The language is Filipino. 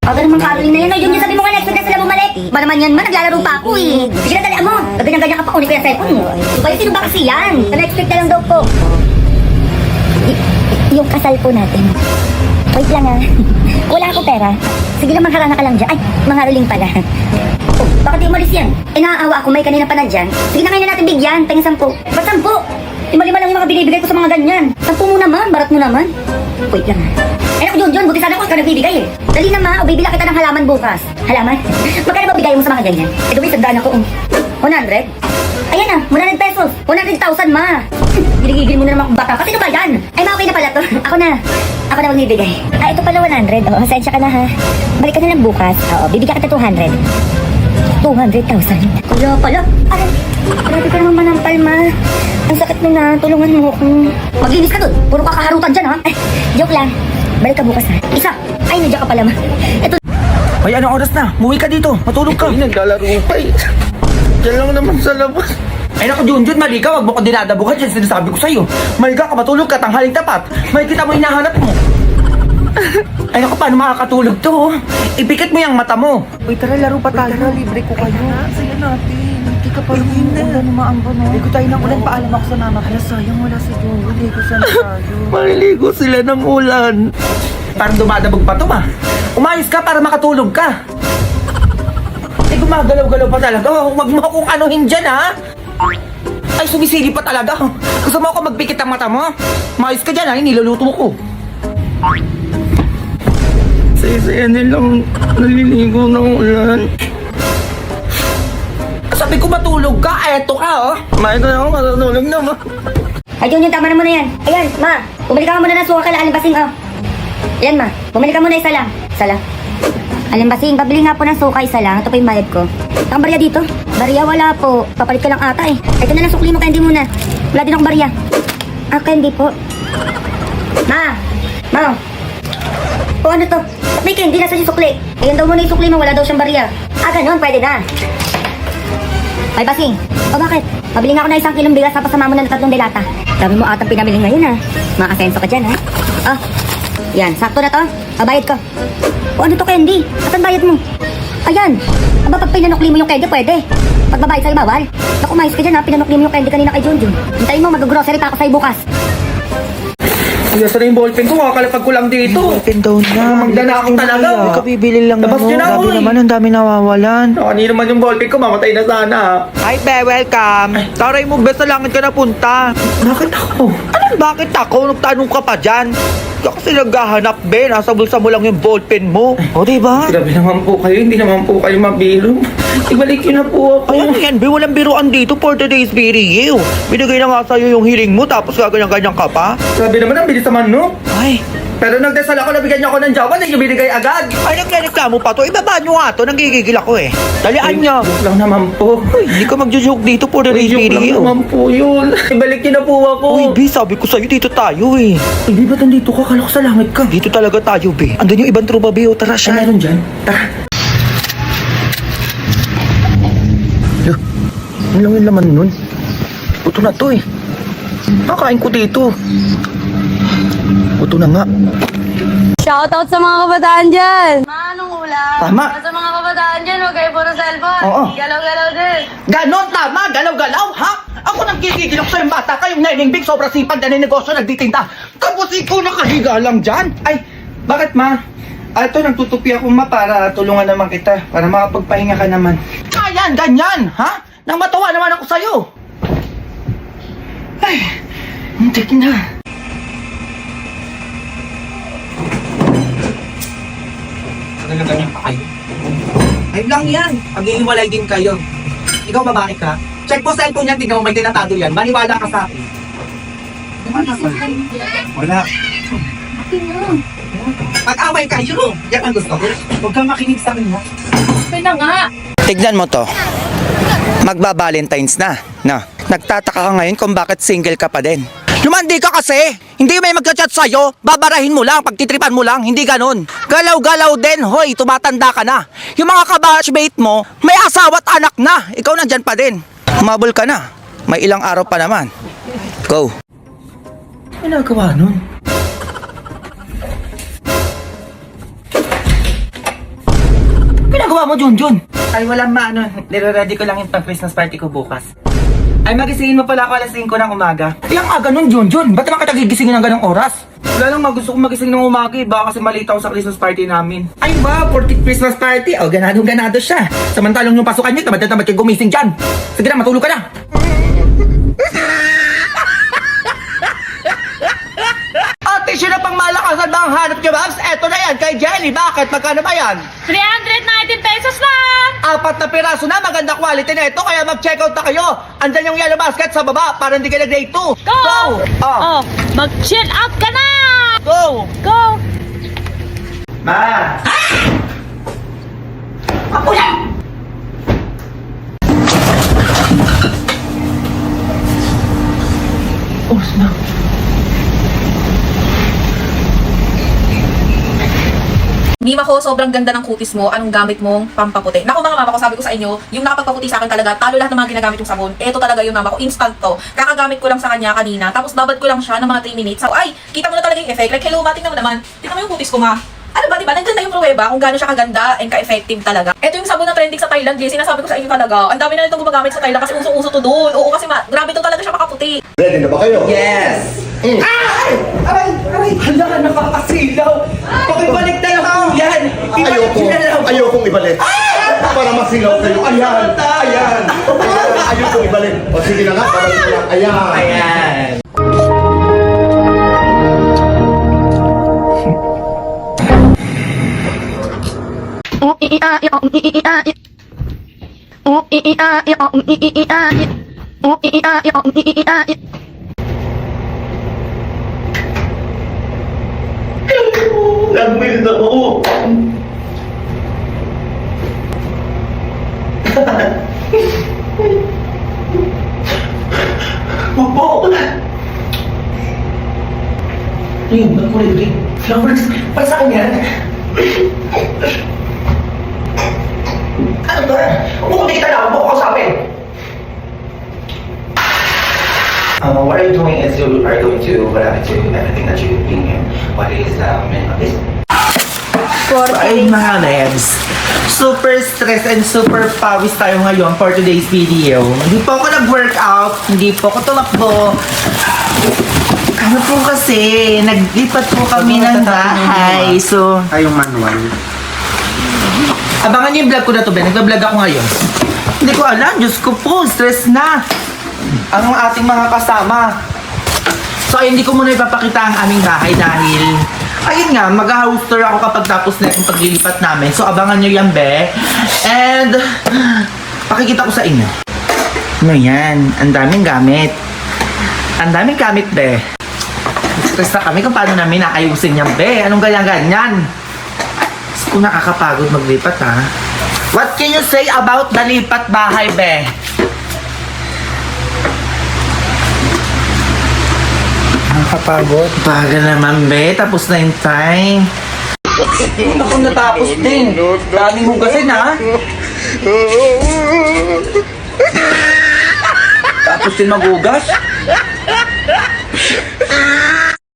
Aga naman Caroline na yan. Ay, yung sabi mo ka next week na sila bumalik. Ba naman yan ma, naglalaro pa ako eh. Sige na, dalian mo. Ganyan-ganyan ka pa, kunin ko yung cellphone mo. Diba, sino ba kasi yan? Sa next week na lang daw po. Yung kasal po natin. Wait lang ah. Wala ako pera. Sige lang, mangharana ka lang dyan. Ay, mangharuling pala. Oh, bakit di umalis yan? Eh, naaawa ako, may kanina pa nandyan. Sige na, ngayon na natin bigyan. Tingin 10. Ba't 10? Lima-lima lang yung mga binibigay ko sa mga ganyan. 10 mo naman, barat mo naman. Wait lang ah. Eh naku, John, buti sana ako ikaw nagbibigay eh. Dali na ma, o bibila kita ng halaman bukas. Halaman? Magkano ba bigay mo sa mga ganyan? Eh, dumi, tandaan ako. 100? Ayan na, 100 pesos. 100,000 ma. Giligigil mo na naman akong bata. Kasi ba yan? Ay ma, okay na pala to. Ako na magbibigay. Ah, ito pala 100. Oh, sensya ka na ha. Balik ka na lang bukas. Oo, bibigyan kita 200. 200,000. Kaya pala. Aray, grabe ka naman manampal ma. Ang sakit mo na, tulungan mo ako. Maglinis ka dun. Puro kakaharutan dyan ha. Ay, joke lang. Balik ka bukas ha. Isa. Ay, nandiyan ka pala ma. Ito. Ay, anong oras na? Muwi ka dito. Matulog ka. Ay, naglalaro pa eh. Diyan lang naman sa labas. Ay, naku, Junjun, mali ka. Wag mo ko dinadabuhan. Yan sinasabi ko sa'yo. Maliga ka, matulog ka, tanghaling tapat. Makikita mo hinahanap mo. Ay, naku, paano makakatulog to? Ipikit mo yung mata mo. Uy, tara, laro pa tayo. Tara, libre ko kayo. Saya natin. Hindi ka pa rin. Wala na maamba, no? Ligo tayo ng ulan. Paalam ako sa mama. Hala, sayang wala si Joe. Ligo sana tayo. Maliligo sila ng ulan. Parang dumadabog pa to, ma. Umayos ka para makatulog ka. Ay, gumagalaw-galaw pa talaga. Huwag mo akong anuhin dyan, ha? Ay, sumisili pa talaga. Gusto mo ako magpikit ang mata mo? Mayos ka dyan, ha? Niluluto ko. Saya-saya nilang naliligo ng ulan. Sabi ko matulog ka, eto ka, oh. May ko na ako matutulog na ma. Ay, Junjun, tama na muna yan. Ayan, ma. Bumili ka muna ng suka kala Alimbasing, oh. Ayan, ma. Bumili ka muna isa lang. Isa lang. Alimbasing, pabili nga po ng suka isa lang. Ito po yung bayad ko. Ang barya dito? Barya wala po. Papalit ka lang ata eh. Ito na lang sukli mo, candy muna. Wala din akong barya. Ah, candy po. Ma. Ma. O ano to? May candy, nasa si sukli. Ayan daw muna yung sukli mo, wala daw siyang barya. Ah, ganun, pwede na. Ay, Basing. O bakit? Pabili nga ako ng 1 kilong bigas tapos sama mo na ng 3 delata. Dami mo atang pinamili ngayon ha. Maasenso ka dyan ha. Oh, yan. Sakto na to. Bayad ko. O ano to, candy? Saan bayad mo? Ayan. Aba, pag pinanukli mo yung candy, pwede. Pag babayad sa'yo, bawal. Naku, mais ka dyan ha. Pinanukli mo yung candy kanina kay Junjun. Hintayin mo, mag-grocery pa ako sa'yo bukas. Ay, asa na yung ballpen ko? Kakalapag ko lang dito. Open daw na. Magdala ako talaga. Hindi ka bibili lang Labas mo. yun ako, Grabe eh. naman, ang dami nawawalan. Kanina naman yung ballpen ko, mamatay na sana. Ay, be, welcome. Taray mo, be, sa langit ka napunta. Bakit ako? Anong bakit ako? Nagtanong ka pa dyan? Kaya kasi naghahanap, be. Nasa bulsa mo lang yung ballpen mo. O, diba? Grabe naman po kayo, hindi naman po kayo mabiro. Ibalik yun na po ako. Ay, ano yan, be? Walang biruan dito for today's very you. Binigay na nga sa'yo yung hiling mo, tapos gaganyan-ganyan ka pa. Grabe naman, ang bilis naman, no? Ay, Pero nagdasal ako, nabigyan niyo ako ng jawan, hindi niyo binigay agad. ay, nagreklamo pa to. Ibaba nyo nga to, nanggigigil ako eh. Dalian nyo. Joke lang naman po. Uy, hindi ka magjo-joke dito for today's Joke lang video. naman po yun. Ibalik niyo na po ako. Uy, B, sabi ko sa'yo, dito tayo eh. Hindi ba nandito ka? Kala ko sa langit ka. Dito talaga tayo, B. Andun yung ibang tropa, B. O, tara Ay, siya. meron dyan. Tara. Ano lang yung laman nun? Buto na to eh. Nakain ko dito. Buto na nga. Shoutout sa mga kabataan dyan! Anong ulam? Tama. Sa mga kabataan dyan, huwag kayo puro cellphone. Oo. Galaw-galaw din. Ganon, tama, galaw-galaw, ha? Ako nang gigigil ako sa yung bata, kayong neneng sobrang sipag na negosyo nagtitinda. Tapos ikaw nakahiga lang dyan. Ay, bakit ma? Ito, nagtutupi ako ma para tulungan naman kita, para makapagpahinga ka naman. Ayan, ganyan, ha? Nang matawa naman ako sa'yo. Ay, hindi na. Ganyan pa kayo. Ay lang yan. Pag-iiwalay din kayo. Ikaw babae ka. Check mo cellphone yan, tignan mo may tinatado yan. Maniwala ka sa akin. Wala. Pag-away kayo, yan ang gusto ko. Huwag kang makinig sa akin ha. Okay na nga. Tignan mo to. Magba-Valentine's na. Nagtataka ka ngayon kung bakit single ka pa din. Lumandi ka kasi! Hindi may magchat-chat sa'yo, babarahin mo lang, pagtitripan mo lang, hindi ganon. Galaw-galaw din, hoy, tumatanda ka na. Yung mga kabatchmate mo, may asawa at anak na, ikaw nandyan pa din. Humabol ka na, may ilang araw pa naman. Go. Ano nagawa nun? ginagawa mo, Junjun? Ay, wala ano. Nire-ready ko lang yung pang-Christmas party ko bukas. Ay, magisingin mo pala ako alas 5 ng umaga. Ay, ang aga nun, Junjun. Ba't naman kita gigisingin ng ganong oras? Wala lang, gusto kong magising ng umaga eh. Baka kasi malita ako sa Christmas party namin. Ay ba, 40th Christmas party? O, ganado siya. Samantalong yung pasukan niyo, tamad kayo gumising dyan. Sige na, matulog ka na. Ate, siya na pang malakasan ba ang hanap niyo, Babs? Eto na yan, kay Jenny. Bakit? Magkano ba yan? 319 pesos lang! 4 na piraso na, maganda quality na ito, kaya mag-check out na kayo. Andyan yung yellow basket sa baba, para hindi kayo nag-grade 2. Go! Oh. Mag-chill out ka na! Go! Go! Ma! Ako yan! Oras na. Mima ko, sobrang ganda ng kutis mo. Anong gamit mong pampaputi? Naku mga mama ko, sabi ko sa inyo, yung nakapagpaputi sa akin talaga, talo lahat ng mga ginagamit yung sabon. Ito talaga yung mama ko, instant to. Kakagamit ko lang sa kanya kanina, tapos babad ko lang siya ng mga 3 minutes. So, ay, kita mo na talaga yung effect. Like, hello, tingnan mo naman. Tingnan mo yung kutis ko, ma. Ano ba, diba? Nandiyan na yung pruweba kung gaano siya kaganda and ka-effective talaga. Ito yung sabon na trending sa Thailand, Jay. Sinasabi ko sa inyo talaga. Ang dami na nitong gumagamit sa Thailand kasi usong-uso to doon. Oo, kasi grabe to talaga siya makaputi. Ready na ba kayo? Yes! Aray! Hala, nakakasilaw! Pakibalik na lang po yan! Ayokong ibalik. Para masilaw kayo. Ayan! Ayan! Ayokong ibalik. O sige na nga, babalik ko lang. Ayan! Ayan! Nagwil na ako. Mapo! Ayun, nakulit. Flowers, para sa kanya. Ano ba? Umuwi ka na, huwag mo ko kausapin. What are you doing is you are going to adapt to everything that you bring here. What is minimum is Ay, mga Lebs. Super stress and super pawis tayo ngayon for today's video. Hindi po ako nag-workout, hindi po ako tumakbo. Ano po kasi, naglipat po kami ng bahay. So, Ay, yung manual. abangan niyo yung vlog ko na to, Ben. Nagbablog ako ngayon. Hindi ko alam, Diyos ko po, stress na. Ang ating mga kasama. So, ayun, hindi ko muna ipapakita ang aming bahay dahil, ayun nga, mag-house tour ako kapag tapos na yung paglilipat namin. So, abangan nyo yan, be. And, pakikita ko sa inyo. Ano yan? Ang daming gamit. Ang daming gamit, be. Stress na kami kung paano namin naayusin yan, be. Anong ganyan-ganyan? Kung nakakapagod maglipat, ha? What can you say about the lipat bahay, be? Nakakapagod. Bagal naman, be. Tapos na yung time. Ako natapos din. Daming hugasin, ha? Tapos din maghugas.